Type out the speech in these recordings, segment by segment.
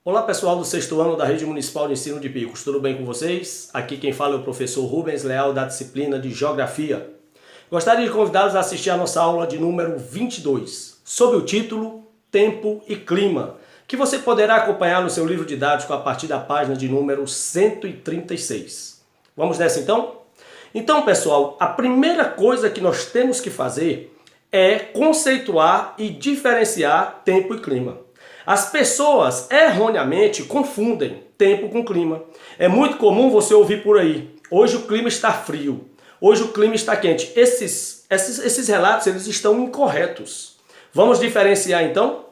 Olá pessoal do sexto ano da Rede Municipal de Ensino de Picos, tudo bem com vocês? Aqui quem fala é o professor Rubens Leal da disciplina de Geografia. Gostaria de convidá-los a assistir a nossa aula de número 22, sob o título Tempo e Clima, que você poderá acompanhar no seu livro didático a partir da página de número 136. Vamos nessa então? Então pessoal, a primeira coisa que nós temos que fazer é conceituar e diferenciar tempo e clima. As pessoas erroneamente confundem tempo com clima. É muito comum você ouvir por aí: hoje o clima está frio, hoje o clima está quente. Esses relatos eles estão incorretos. Vamos diferenciar então?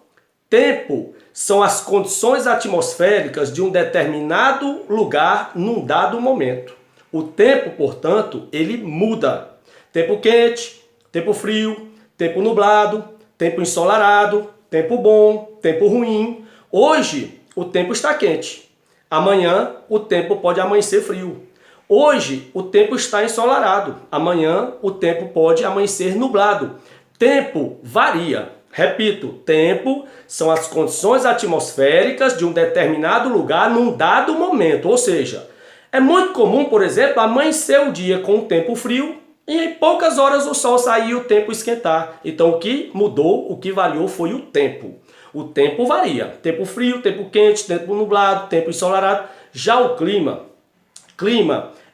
Tempo são as condições atmosféricas de um determinado lugar num dado momento. O tempo, portanto, ele muda. Tempo quente, tempo frio, tempo nublado, tempo ensolarado, tempo bom, tempo ruim. Hoje o tempo está quente. Amanhã o tempo pode amanhecer frio. Hoje o tempo está ensolarado. Amanhã o tempo pode amanhecer nublado. Tempo varia. Repito, tempo são as condições atmosféricas de um determinado lugar num dado momento. Ou seja, é muito comum, por exemplo, amanhecer o dia com um tempo frio e em poucas horas o sol sair e o tempo esquentar. Então o que mudou, o que variou foi o tempo. O tempo varia. Tempo frio, tempo quente, tempo nublado, tempo ensolarado. Já o clima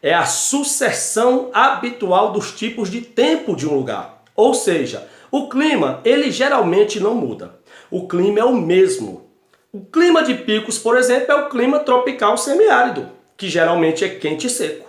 é a sucessão habitual dos tipos de tempo de um lugar. Ou seja, o clima, ele geralmente não muda. O clima é o mesmo. O clima de Picos, por exemplo, é o clima tropical semiárido, que geralmente é quente e seco.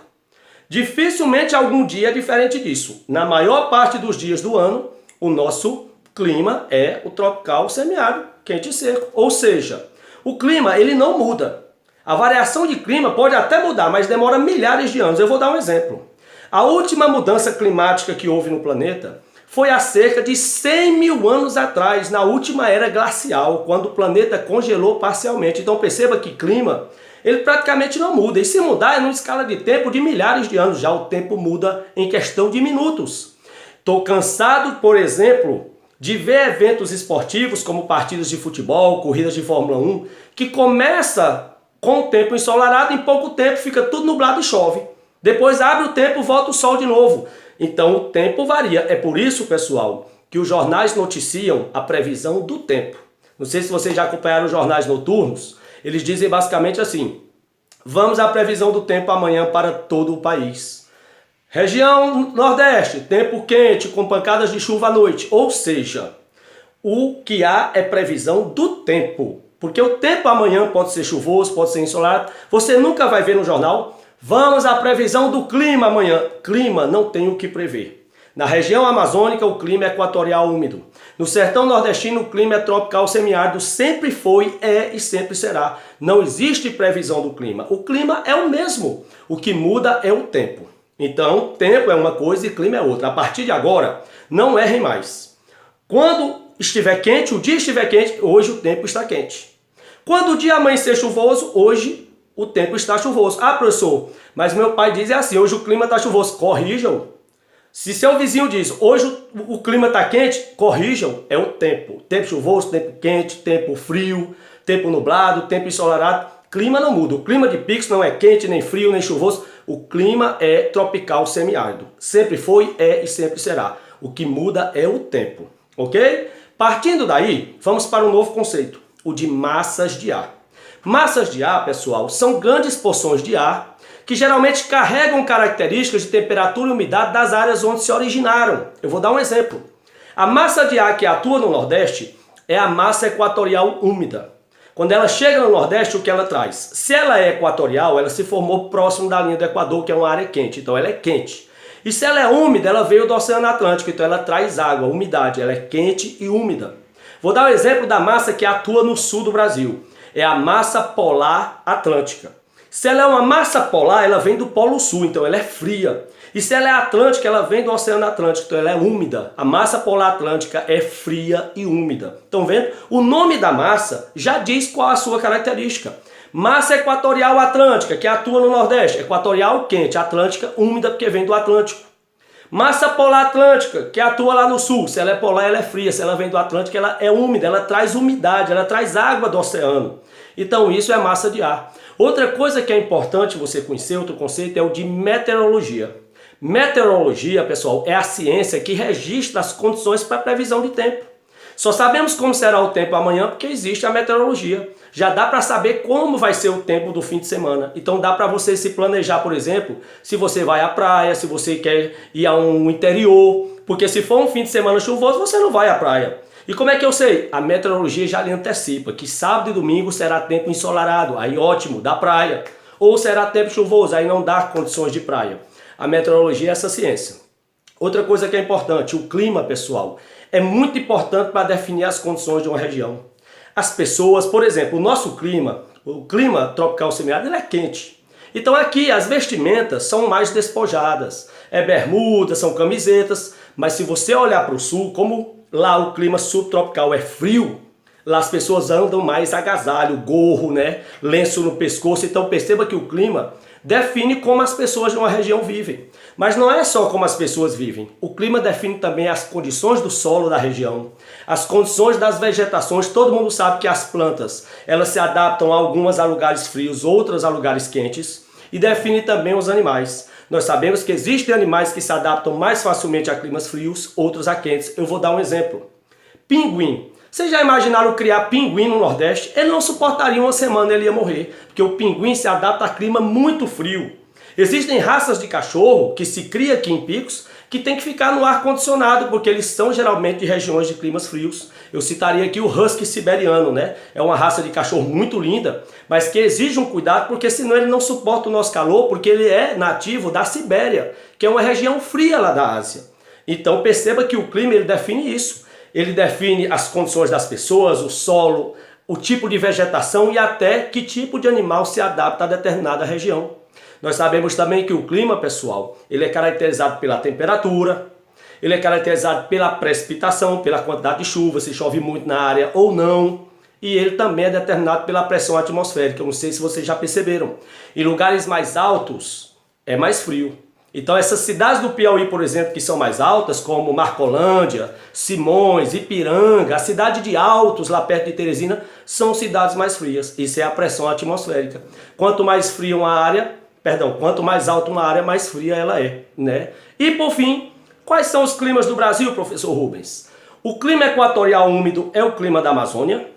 Dificilmente algum dia é diferente disso. Na maior parte dos dias do ano, o nosso clima é o tropical semiárido, quente e seco. Ou seja, o clima ele não muda. A variação de clima pode até mudar, mas demora milhares de anos. Eu vou dar um exemplo. A última mudança climática que houve no planeta foi há cerca de 100 mil anos atrás, na última era glacial, quando o planeta congelou parcialmente. Então perceba que clima ele praticamente não muda. E se mudar é numa escala de tempo de milhares de anos. Já o tempo muda em questão de minutos. Estou cansado, por exemplo, de ver eventos esportivos como partidas de futebol, corridas de Fórmula 1, que começa com o tempo ensolarado, em pouco tempo fica tudo nublado e chove. Depois abre o tempo, volta o sol de novo. Então o tempo varia. É por isso, pessoal, que os jornais noticiam a previsão do tempo. Não sei se vocês já acompanharam os jornais noturnos. Eles dizem basicamente assim: vamos à previsão do tempo amanhã para todo o país. Região Nordeste, tempo quente com pancadas de chuva à noite. Ou seja, o que há é previsão do tempo. Porque o tempo amanhã pode ser chuvoso, pode ser ensolarado. Você nunca vai ver no jornal: vamos à previsão do clima amanhã. Clima não tem o que prever. Na região amazônica, o clima é equatorial úmido. No sertão nordestino, o clima é tropical semiárido. Sempre foi, é e sempre será. Não existe previsão do clima. O clima é o mesmo. O que muda é o tempo. Então, tempo é uma coisa e clima é outra. A partir de agora, não errem mais. Quando estiver quente, o dia estiver quente, hoje o tempo está quente. Quando o dia amanhecer chuvoso, hoje o tempo está chuvoso. Ah, professor, mas meu pai diz assim: hoje o clima está chuvoso. Corrijam. Se seu vizinho diz: hoje o clima está quente, corrijam, é o tempo. Tempo chuvoso, tempo quente, tempo frio, tempo nublado, tempo ensolarado. Clima não muda. O clima de Picos não é quente, nem frio, nem chuvoso. O clima é tropical semiárido. Sempre foi, é e sempre será. O que muda é o tempo. Ok? Partindo daí, vamos para um novo conceito, o de massas de ar. Massas de ar, pessoal, são grandes porções de ar que geralmente carregam características de temperatura e umidade das áreas onde se originaram. Eu vou dar um exemplo. A massa de ar que atua no Nordeste é a massa equatorial úmida. Quando ela chega no Nordeste, o que ela traz? Se ela é equatorial, ela se formou próximo da linha do Equador, que é uma área quente, então ela é quente. E se ela é úmida, ela veio do Oceano Atlântico, então ela traz água, umidade, ela é quente e úmida. Vou dar o exemplo da massa que atua no sul do Brasil. É a massa polar atlântica. Se ela é uma massa polar, ela vem do Polo Sul, então ela é fria. E se ela é atlântica, ela vem do Oceano Atlântico, então ela é úmida. A massa polar atlântica é fria e úmida. Estão vendo? O nome da massa já diz qual a sua característica. Massa equatorial atlântica, que atua no Nordeste. Equatorial quente, atlântica úmida, porque vem do Atlântico. Massa polar atlântica, que atua lá no sul. Se ela é polar, ela é fria. Se ela vem do Atlântico, ela é úmida, ela traz umidade, ela traz água do oceano. Então isso é massa de ar. Outra coisa que é importante você conhecer, outro conceito, é o de meteorologia. Meteorologia, pessoal, é a ciência que registra as condições para previsão de tempo. Só sabemos como será o tempo amanhã porque existe a meteorologia. Já dá para saber como vai ser o tempo do fim de semana. Então dá para você se planejar, por exemplo, se você vai à praia, se você quer ir a um interior. Porque se for um fim de semana chuvoso, você não vai à praia. E como é que eu sei? A meteorologia já lhe antecipa que sábado e domingo será tempo ensolarado, aí ótimo, da praia. Ou será tempo chuvoso, aí não dá condições de praia. A meteorologia é essa ciência. Outra coisa que é importante, o clima, pessoal, é muito importante para definir as condições de uma região. As pessoas, por exemplo, o clima tropical semiárido, ele é quente. Então aqui as vestimentas são mais despojadas. É bermuda, são camisetas, mas se você olhar para o sul, como lá o clima subtropical é frio, lá as pessoas andam mais agasalho, gorro, né? Lenço no pescoço. Então perceba que o clima define como as pessoas de uma região vivem. Mas não é só como as pessoas vivem. O clima define também as condições do solo da região, as condições das vegetações. Todo mundo sabe que as plantas, elas se adaptam algumas a lugares frios, outras a lugares quentes, e define também os animais. Nós sabemos que existem animais que se adaptam mais facilmente a climas frios, outros a quentes. Eu vou dar um exemplo. Pinguim. Vocês já imaginaram criar pinguim no Nordeste? Ele não suportaria uma semana, ele ia morrer, porque o pinguim se adapta a clima muito frio. Existem raças de cachorro que se cria aqui em Picos que tem que ficar no ar-condicionado, porque eles são geralmente de regiões de climas frios. Eu citaria aqui o husky siberiano, né? É uma raça de cachorro muito linda, mas que exige um cuidado, porque senão ele não suporta o nosso calor, porque ele é nativo da Sibéria, que é uma região fria lá da Ásia. Então perceba que o clima ele define isso. Ele define as condições das pessoas, o solo, o tipo de vegetação e até que tipo de animal se adapta a determinada região. Nós sabemos também que o clima, pessoal, ele é caracterizado pela temperatura, ele é caracterizado pela precipitação, pela quantidade de chuva, se chove muito na área ou não. E ele também é determinado pela pressão atmosférica. Eu não sei se vocês já perceberam. Em lugares mais altos é mais frio. Então essas cidades do Piauí, por exemplo, que são mais altas, como Marcolândia, Simões, Ipiranga, a cidade de Altos, lá perto de Teresina, são cidades mais frias. Isso é a pressão atmosférica. Quanto mais fria uma área, quanto mais alta uma área, mais fria ela é, né? E por fim, quais são os climas do Brasil, professor Rubens? O clima equatorial úmido é o clima da Amazônia.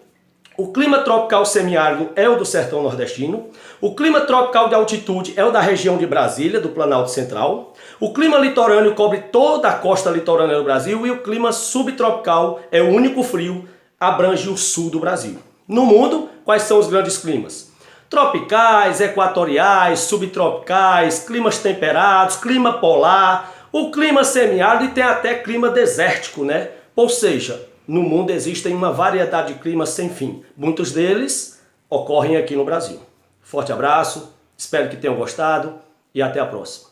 O clima tropical semiárido é o do sertão nordestino. O clima tropical de altitude é o da região de Brasília, do Planalto Central. O clima litorâneo cobre toda a costa litorânea do Brasil. E o clima subtropical é o único frio, abrange o sul do Brasil. No mundo, quais são os grandes climas? Tropicais, equatoriais, subtropicais, climas temperados, clima polar, o clima semiárido e tem até clima desértico, né? Ou seja, no mundo existem uma variedade de climas sem fim. Muitos deles ocorrem aqui no Brasil. Forte abraço, espero que tenham gostado e até a próxima.